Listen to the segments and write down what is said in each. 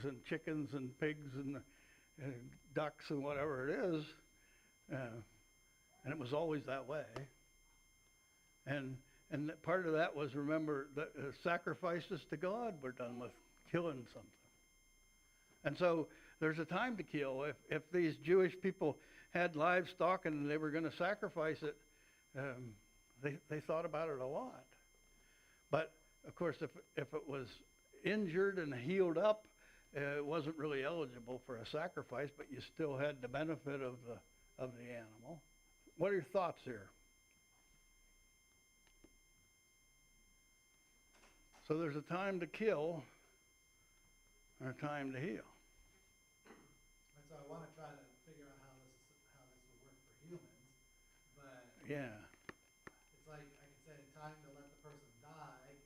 and chickens and pigs and ducks and whatever it is, and it was always that way. And part of that was, remember that sacrifices to God were done with killing something. And so there's a time to kill. If these Jewish people had livestock and they were going to sacrifice it, they thought about it a lot. But of course, if it was injured and healed up, it wasn't really eligible for a sacrifice, but you still had the benefit of the animal. What are your thoughts here? So there's a time to kill and a time to heal. And so I want to try to figure out how this would work for humans, but Yeah. it's like I could say a time to let the person die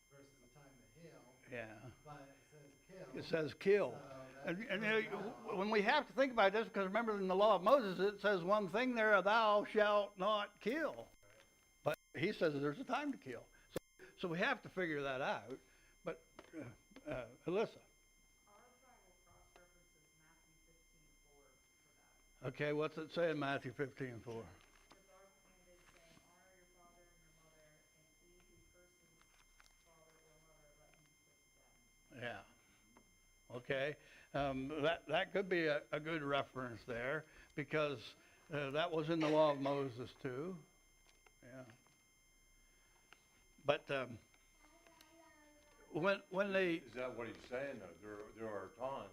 versus a time to heal. Yeah. But it says kill. It says kill. So And when we have to think about this, because remember in the law of Moses, it says one thing there, thou shalt not kill. But he says there's a time to kill. So we have to figure that out. But Alyssa. Our Bible cross-references Matthew 15:4 for that. Okay, what's it say in Matthew 15:4? Because our commanded, saying, honor your father and your mother, and he who curses father or mother, let him be put to death. Yeah. Okay. That could be a good reference there, because that was in the law of Moses too. Yeah. But when they Is that what he's saying, though? There are times,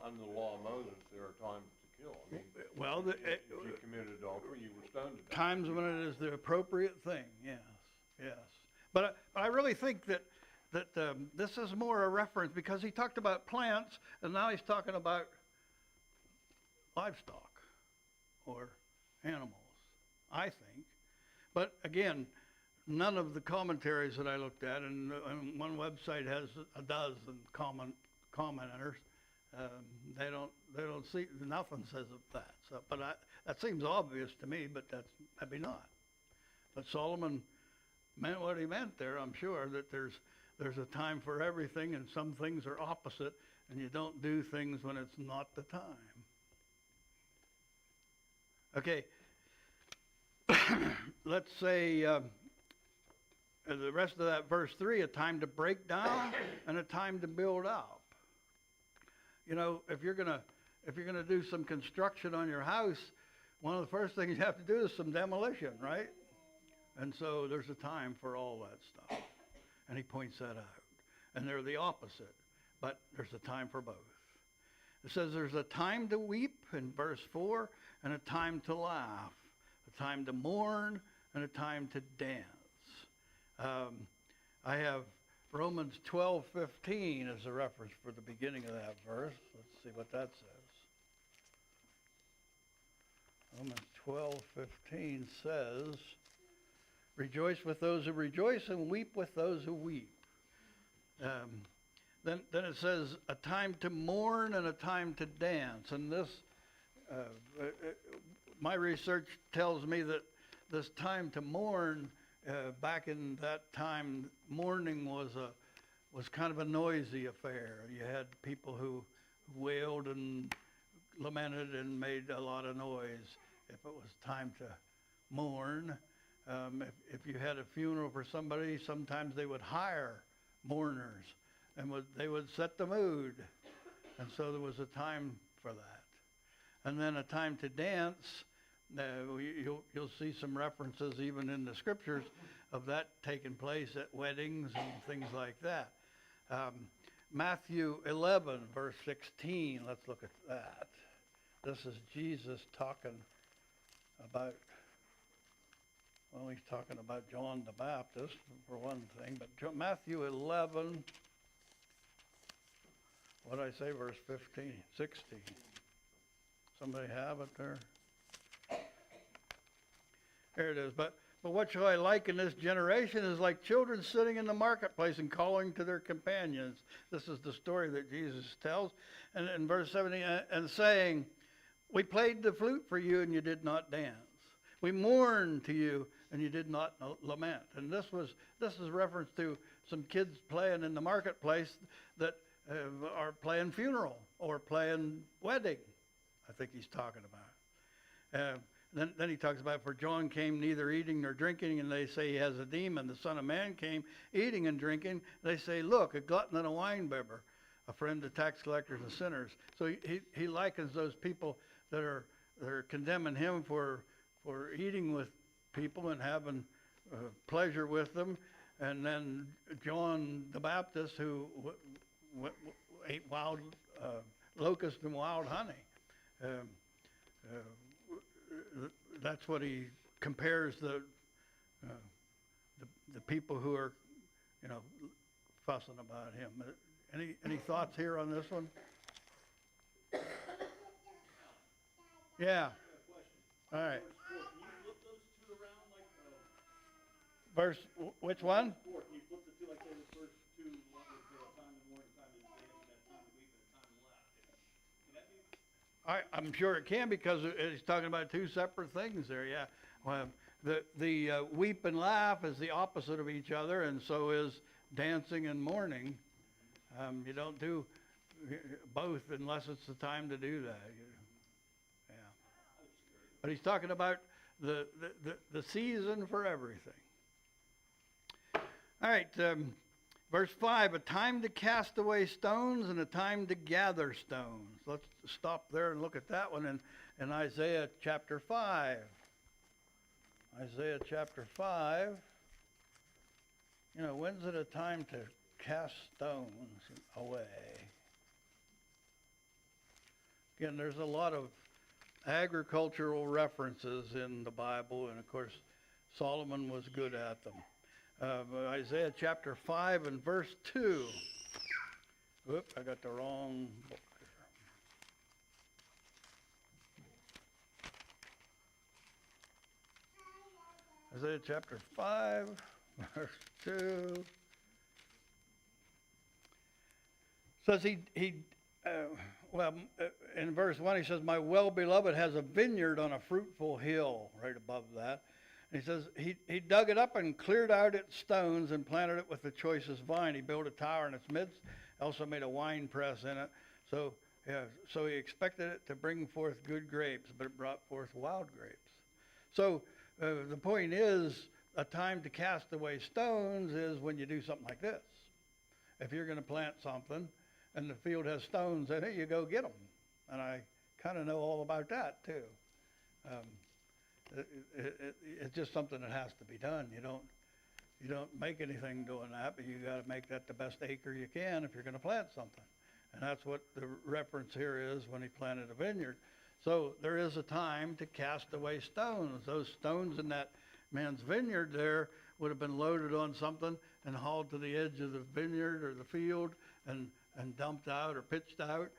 under the law of Moses, there are times to kill. I mean, well, if you committed adultery, you were stoned to death. times when it is the appropriate thing, yes, yes. But I really think that this is more a reference, because he talked about plants and now he's talking about livestock or animals, I think. But again, none of the commentaries that I looked at, and one website has a dozen commenters. They don't see, nothing says of that. So, but that seems obvious to me, but that's maybe not. But Solomon meant what he meant there. I'm sure that there's a time for everything, and some things are opposite, and you don't do things when it's not the time. Okay. Let's say the rest of that verse 3, a time to break down and a time to build up. You know, if you're gonna do some construction on your house, one of the first things you have to do is some demolition, right? And so there's a time for all that stuff. And he points that out. And they're the opposite, but there's a time for both. It says there's a time to weep in verse 4 and a time to laugh, a time to mourn and a time to dance. I have Romans 12:15 as a reference for the beginning of that verse. Let's see what that says. Romans 12:15 says, rejoice with those who rejoice and weep with those who weep. Then it says a time to mourn and a time to dance. And this, my research tells me that this time to mourn, back in that time, mourning was kind of a noisy affair. You had people who wailed and lamented and made a lot of noise if it was time to mourn. If you had a funeral for somebody, sometimes they would hire mourners and they would set the mood. And so there was a time for that. And then a time to dance. You'll see some references even in the scriptures of that taking place at weddings and things like that. Matthew 11, verse 16, let's look at that. This is Jesus talking about, well, he's talking about John the Baptist for one thing, but Matthew 11, what did I say, verse 15, 16. Somebody have it there? Here it is. But what shall I liken this generation is like children sitting in the marketplace and calling to their companions. This is the story that Jesus tells. And in verse 17, and saying, we played the flute for you and you did not dance. We mourned to you and you did not lament. And this is reference to some kids playing in the marketplace that are playing funeral or playing wedding, I think he's talking about. Then he talks about, for John came neither eating nor drinking, and they say he has a demon. The Son of Man came eating and drinking. They say, look, a glutton and a winebibber, a friend of tax collectors and sinners. So he likens those people that are condemning him for eating with people and having pleasure with them. And then John the Baptist, who ate wild locusts and wild honey. That's what he compares the people who are, fussing about him. Any thoughts here on this one? Yeah. All right. Verse, which one? Can you flip the two, like say the first two, one was a time to mourn, a time to dance, and a time to weep, and a time to laugh? Can that be? I'm sure it can, because it's talking about two separate things there, yeah. Well, the weep and laugh is the opposite of each other, and so is dancing and mourning. You don't do both unless it's the time to do that. Yeah. But he's talking about the season for everything. All right, verse 5, a time to cast away stones and a time to gather stones. Let's stop there and look at that one in Isaiah chapter 5. Isaiah chapter 5. When's it a time to cast stones away? Again, there's a lot of agricultural references in the Bible, and of course, Solomon was good at them. Isaiah chapter 5 and verse 2. Whoop, I got the wrong book here. Isaiah chapter 5, verse 2. Says in verse 1 he says, my well-beloved has a vineyard on a fruitful hill, right above that. And he says, he dug it up and cleared out its stones and planted it with the choicest vine. He built a tower in its midst, also made a wine press in it. So he expected it to bring forth good grapes, but it brought forth wild grapes. So the point is, a time to cast away stones is when you do something like this. If you're going to plant something and the field has stones in it, you go get them. And I kind of know all about that too. It's just something that has to be done. You don't make anything doing that, but you got to make that the best acre you can if you're going to plant something. And that's what the reference here is when he planted a vineyard. So there is a time to cast away stones. Those stones in that man's vineyard there would have been loaded on something and hauled to the edge of the vineyard or the field and dumped out or pitched out.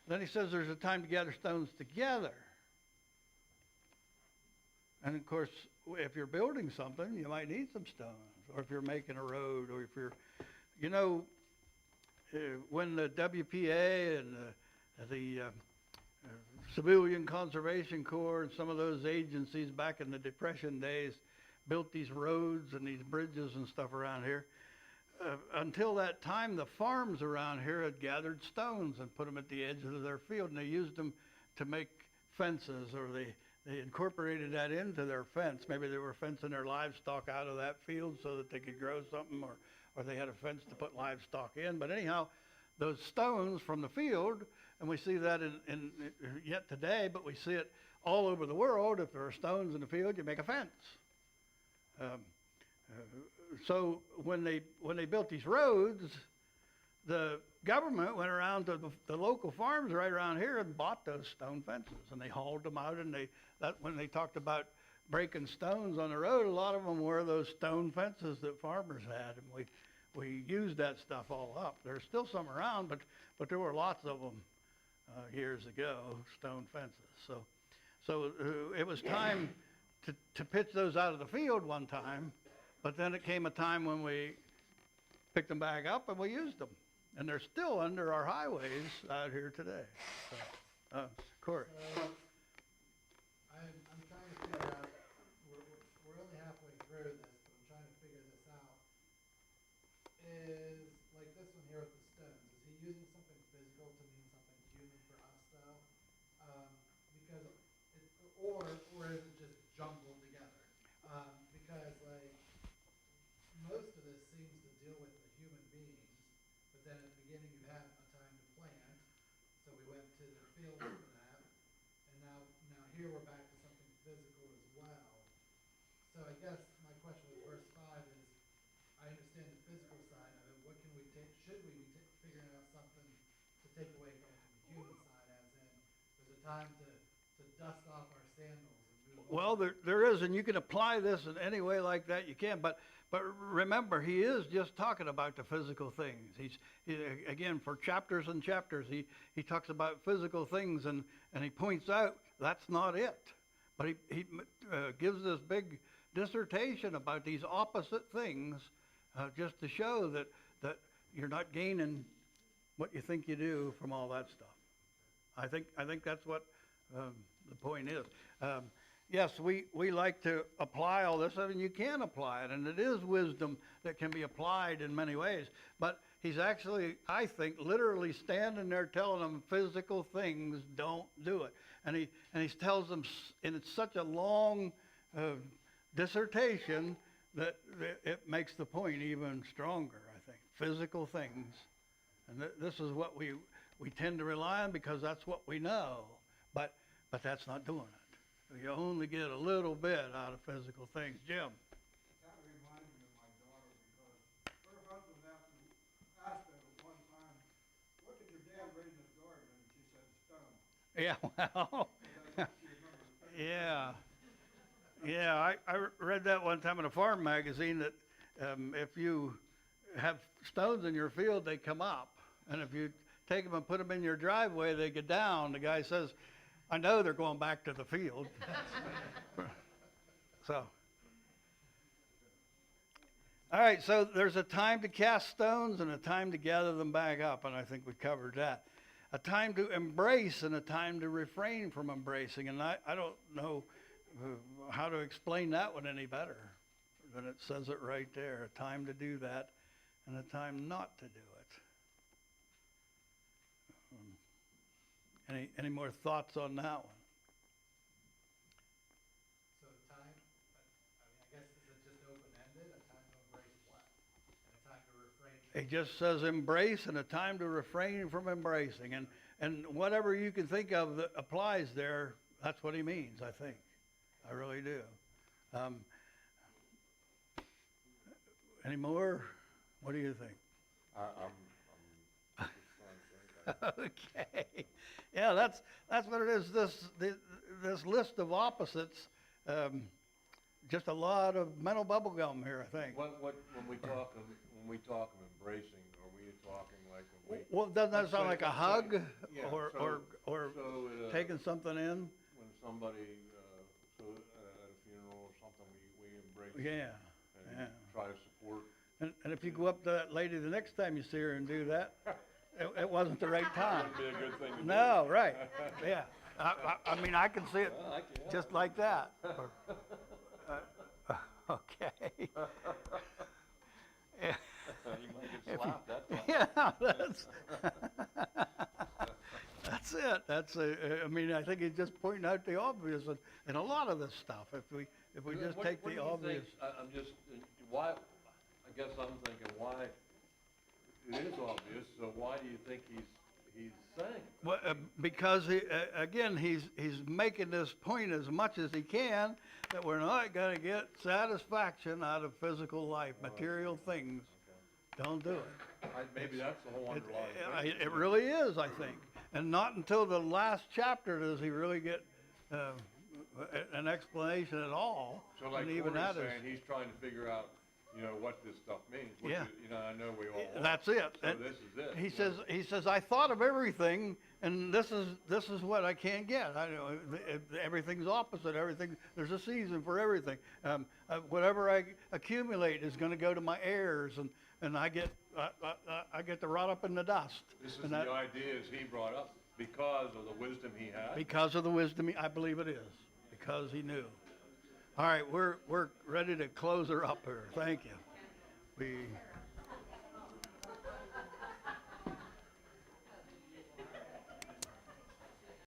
Then he says there's a time to gather stones together. And of course, if you're building something, you might need some stones. Or if you're making a road, or if you're, when the WPA and the Civilian Conservation Corps and some of those agencies back in the Depression days built these roads and these bridges and stuff around here, until that time, the farms around here had gathered stones and put them at the edge of their field, and they used them to make fences, or they incorporated that into their fence. Maybe they were fencing their livestock out of that field so that they could grow something, or they had a fence to put livestock in. But anyhow, those stones from the field, and we see that in yet today, but we see it all over the world. If there are stones in the field, you make a fence. So when they built these roads, the government went around to the local farms right around here and bought those stone fences, and they hauled them out. And when they talked about breaking stones on the road, a lot of them were those stone fences that farmers had, and we used that stuff all up. There's still some around, but there were lots of them years ago, stone fences. So it was time to pitch those out of the field one time, but then it came a time when we picked them back up and we used them. And they're still under our highways out here today. So, Corey. I'm trying to figure out, we're only halfway through this, but I'm trying to figure this out. Is, like this one here with the stones, is he then at the beginning you had a time to plant, so we went to the field for that. And now here we're back to something physical as well. So I guess my question with verse 5 is, I understand the physical side of it, what can we take, should we be figuring out something to take away from it from the human side, as in, there's a time to dust off our sandals and move on? Well, there is, and you can apply this in any way like that you can, but remember, he is just talking about the physical things. Again, for chapters and chapters, he talks about physical things, and he points out that's not it. But he gives this big dissertation about these opposite things, just to show that you're not gaining what you think you do from all that stuff. I think that's what the point is. Yes, we like to apply all this. I mean, you can apply it, and it is wisdom that can be applied in many ways. But he's actually, I think, literally standing there telling them physical things, don't do it. And he tells them, and it's such a long dissertation that it makes the point even stronger, I think. Physical things. And this is what we tend to rely on because that's what we know. But that's not doing it. You only get a little bit out of physical things. Jim? That reminds me of my daughter because her husband asked her at one time, what did your dad raise in his garden? And she said stone. Yeah, well, Because she remembered the yeah. Yeah, I read that one time in a farm magazine that if you have stones in your field, they come up. And if you take them and put them in your driveway, they get down. The guy says, I know they're going back to the field. So, all right, so there's a time to cast stones and a time to gather them back up, and I think we covered that. A time to embrace and a time to refrain from embracing, and I don't know how to explain that one any better than it says it right there. A time to do that and a time not to do it. Any more thoughts on that one? So time, I guess, is it just open-ended, a time to embrace what? And a time to refrain from? It just says embrace and a time to refrain from embracing. And whatever you can think of that applies there, that's what he means, I think. I really do. Any more? What do you think? I'm just trying to think. Okay. Yeah, that's what it is. This list of opposites, just a lot of mental bubble gum here, I think. When we talk of embracing, are we talking like when we? Well, doesn't that sound like a hug Yeah, or so taking something in? when somebody, so at a funeral or something, we embrace. Yeah, And yeah. try to support. And if you go up to that lady the next time you see her and do that, it wasn't the right time. Wouldn't be a good thing to do. No, right, yeah. I mean, I can see it Well, I can- just like that. Okay. Yeah. You might get slapped that time. Yeah, that's it. I mean, I think he's just pointing out the obvious in a lot of this stuff. If we just What- take what the do you obvious. think? I'm just, why, I guess I'm thinking, why, it is obvious, so why do you think he's saying it? Well, because again, he's making this point as much as he can that we're not going to get satisfaction out of physical life, material things. Don't do it. Maybe that's the whole underlying thing. It really is, I think. And not until the last chapter does he really get an explanation at all. So like and even Corey's that is, saying, he's trying to figure out, what this stuff means, which Yeah. is, I know we all want. that's it. So And this is it. he says, I thought of everything, and this is what I can't get. I know everything's opposite. Everything, there's a season for everything. Whatever I accumulate is going to go to my heirs, and I get to rot up in the dust. This is And the that- ideas he brought up because of the wisdom he had. Because of the wisdom, I believe it is, because he knew. All right, we're ready to close her up here. Thank you. We